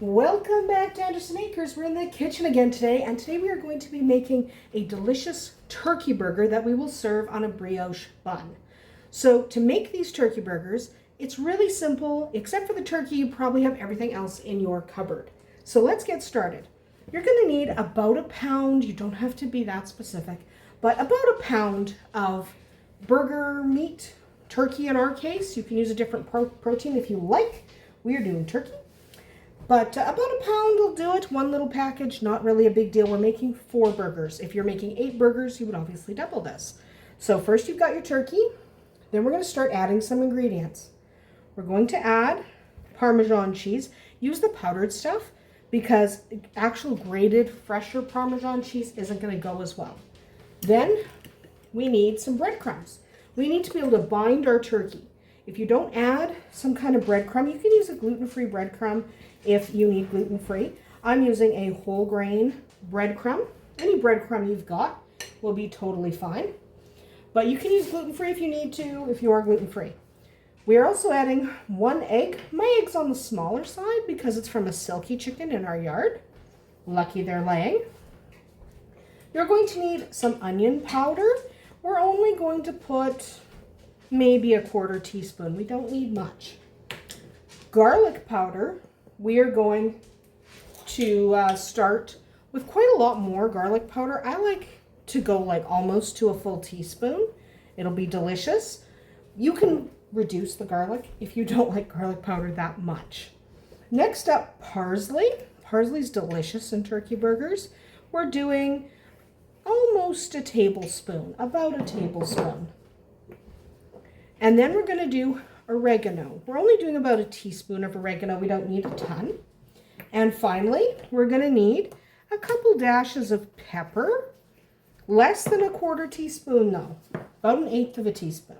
Welcome back to Andersen Acres. We're in the kitchen again today, and today we are going to be making a delicious turkey burger that we will serve on a brioche bun. So to make these turkey burgers, it's really simple. Except for the turkey, you probably have everything else in your cupboard. So let's get started. You're going to need about a pound, you don't have to be that specific, but about a pound of burger meat, turkey in our case. You can use a different protein if you like. We are doing turkey. But about a pound will do it. One little package, not really a big deal. We're making 4 burgers. If you're making 8 burgers, you would obviously double this. So first you've got your turkey. Then we're going to start adding some ingredients. We're going to add Parmesan cheese. Use the powdered stuff because actual grated, fresher Parmesan cheese isn't going to go as well. Then we need some breadcrumbs. We need to be able to bind our turkey. If you don't add some kind of breadcrumb, you can use a gluten-free breadcrumb if you need gluten-free. I'm using a whole grain breadcrumb. Any breadcrumb you've got will be totally fine. But you can use gluten-free if you need to, if you are gluten-free. We are also adding 1 egg. My egg's on the smaller side because it's from a silky chicken in our yard. Lucky they're laying. You're going to need some onion powder. We're only going to put maybe a 1/4 teaspoon. We don't need much. Garlic powder. We are going to start with quite a lot more garlic powder. I like to go like almost to a full teaspoon. It'll be delicious. You can reduce the garlic if you don't like garlic powder that much. Next up, parsley. Parsley's delicious in turkey burgers. We're doing almost a tablespoon, about a tablespoon. And then we're going to do oregano. We're only doing about a teaspoon of oregano. We don't need a ton. And finally, we're going to need a couple dashes of pepper. Less than a 1/4 teaspoon though. About 1/8 of a teaspoon.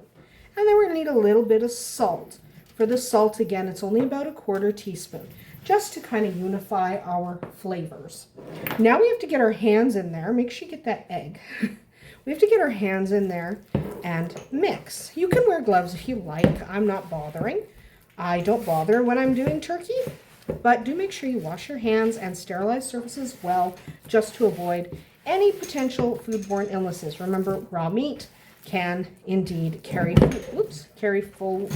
And then we're going to need a little bit of salt. For the salt, again, it's only about a 1/4 teaspoon. Just to kind of unify our flavors. Now we have to get our hands in there. Make sure you get that egg. We have to get our hands in there and mix. You can wear gloves if you like. I'm not bothering. I don't bother when I'm doing turkey, but do make sure you wash your hands and sterilize surfaces well, just to avoid any potential foodborne illnesses. Remember, raw meat can indeed carry foodborne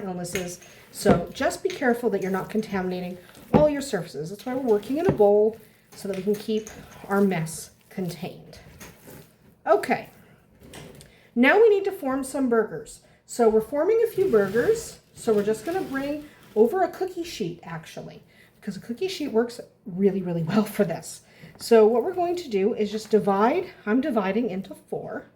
illnesses, so just be careful that you're not contaminating all your surfaces. That's why we're working in a bowl, so that we can keep our mess contained. Okay, now we need to form some burgers. So we're forming a few burgers. So we're just going to bring over a cookie sheet, actually, because a cookie sheet works really, really well for this. So what we're going to do is just divide. I'm dividing into 4.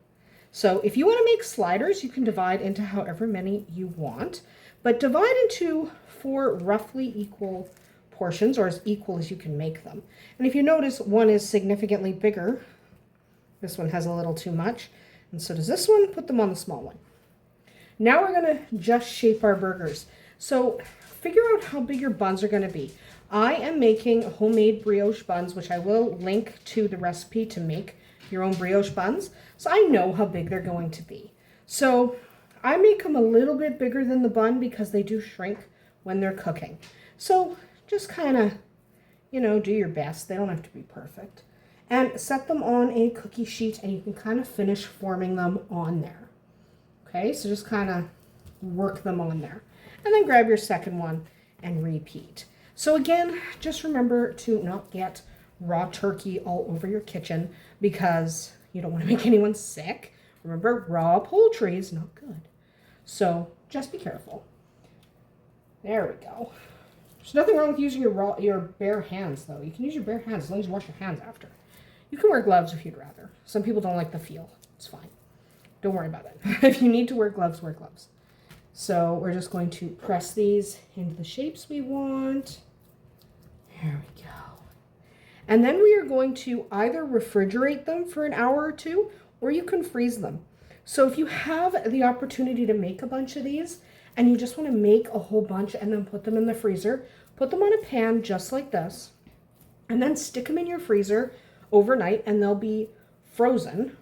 So if you want to make sliders, you can divide into however many you want, but divide into 4 roughly equal portions, or as equal as you can make them. And if you notice, one is significantly bigger. This one has a little too much, and so does this one. Put them on the small one. Now we're going to just shape our burgers. So figure out how big your buns are going to be. I am making homemade brioche buns, which I will link to the recipe to make your own brioche buns. So I know how big they're going to be. So I make them a little bit bigger than the bun because they do shrink when they're cooking. So just kind of, do your best. They don't have to be perfect. And set them on a cookie sheet, and you can kind of finish forming them on there. Okay, so just kind of work them on there. And then grab your second one and repeat. So again, just remember to not get raw turkey all over your kitchen because you don't want to make anyone sick. Remember, raw poultry is not good. So just be careful. There we go. There's nothing wrong with using your bare hands, though. You can use your bare hands as long as you wash your hands after. You can wear gloves if you'd rather. Some people don't like the feel. It's fine. Don't worry about it. If you need to wear gloves, wear gloves. So we're just going to press these into the shapes we want. There we go. And then we are going to either refrigerate them for an hour or 2, or you can freeze them. So if you have the opportunity to make a bunch of these, and you just want to make a whole bunch and then put them in the freezer, put them on a pan just like this, and then stick them in your freezer overnight, and they'll be frozen.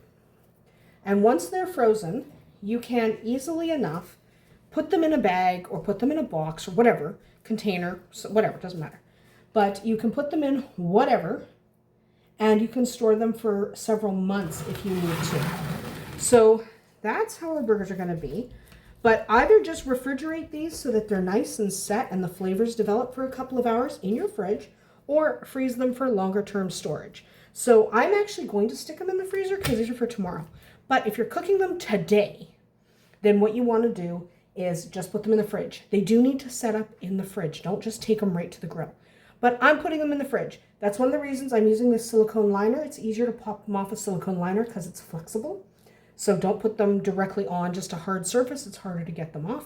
And once they're frozen, you can easily enough put them in a bag or put them in a box or whatever, container, so whatever, doesn't matter. but you can put them in whatever, and you can store them for several months if you need to. So that's how our burgers are going to be. But either just refrigerate these so that they're nice and set and the flavors develop for a couple of hours in your fridge, or freeze them for longer term storage. So I'm actually going to stick them in the freezer because these are for tomorrow. But if you're cooking them today, then what you want to do is just put them in the fridge. They do need to set up in the fridge. Don't just take them right to the grill. But I'm putting them in the fridge. That's one of the reasons I'm using this silicone liner. It's easier to pop them off a silicone liner because it's flexible. So don't put them directly on just a hard surface. It's harder to get them off.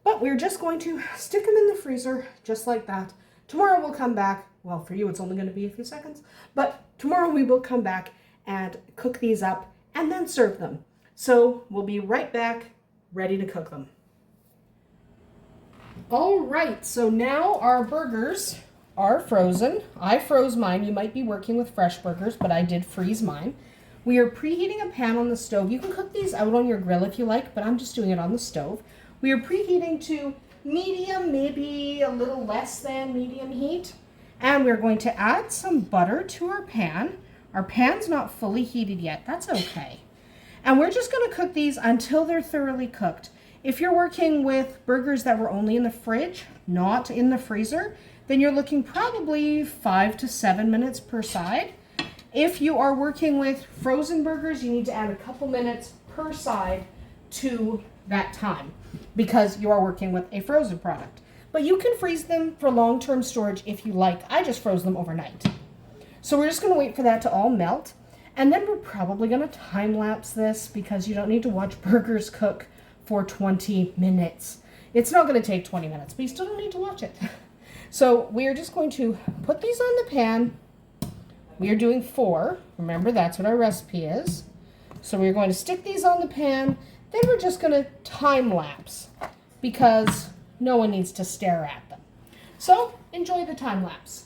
But we're just going to stick them in the freezer just like that. Tomorrow we'll come back. Well, for you it's only going to be a few seconds. But tomorrow we will come back and cook these up and then serve them. So we'll be right back, ready to cook them. All right, so now our burgers are frozen. I froze mine. You might be working with fresh burgers, but I did freeze mine. We are preheating a pan on the stove. You can cook these out on your grill if you like, but I'm just doing it on the stove. We are preheating to medium, maybe a little less than medium heat. And we're going to add some butter to our pan. Our pan's not fully heated yet. That's okay. And we're just going to cook these until they're thoroughly cooked. If you're working with burgers that were only in the fridge, not in the freezer, then you're looking probably 5 to 7 minutes per side. If you are working with frozen burgers, you need to add a couple minutes per side to that time because you are working with a frozen product. But you can freeze them for long-term storage if you like. I just froze them overnight. So we're just going to wait for that to all melt. And then we're probably going to time-lapse this because you don't need to watch burgers cook for 20 minutes. It's not going to take 20 minutes, but you still don't need to watch it. So we're just going to put these on the pan. We are doing 4. Remember, that's what our recipe is. So we're going to stick these on the pan. Then we're just going to time-lapse because no one needs to stare at them. So enjoy the time-lapse.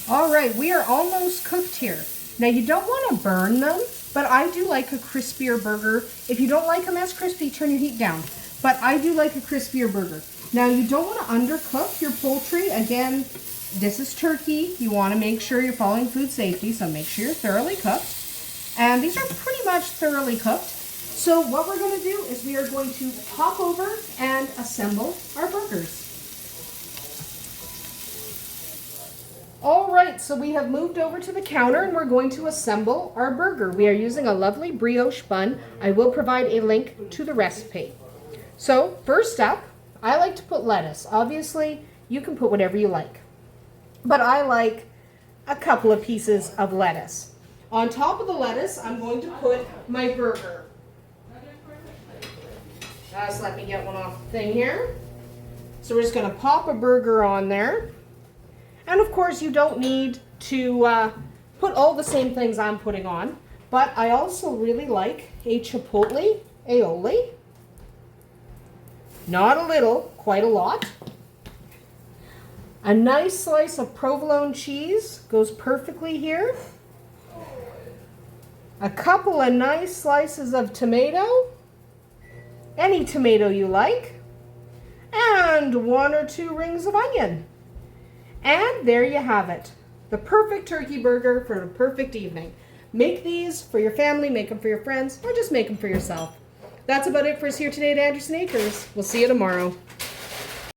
All right, we are almost cooked here. Now you don't want to burn them, but I do like a crispier burger. If you don't like them as crispy, turn your heat down. But I do like a crispier burger. Now you don't want to undercook your poultry. Again, this is turkey. You want to make sure you're following food safety, so make sure you're thoroughly cooked. And these are pretty much thoroughly cooked. So what we're going to do is we are going to pop over and assemble our burgers. All right, so we have moved over to the counter and we're going to assemble our burger. We are using a lovely brioche bun. I will provide a link to the recipe. So first up, I like to put lettuce. Obviously, you can put whatever you like, but I like a couple of pieces of lettuce. On top of the lettuce, I'm going to put my burger. Just let me get one off the thing here. So we're just going to pop a burger on there. And of course, you don't need to put all the same things I'm putting on, but I also really like a chipotle aioli. Not a little, quite a lot. A nice slice of provolone cheese goes perfectly here. A couple of nice slices of tomato, any tomato you like, and 1 or 2 rings of onion. And there you have it, the perfect turkey burger for a perfect evening. Make these for your family, make them for your friends, or just make them for yourself. That's about it for us here today at Andersen Acres. We'll see you tomorrow.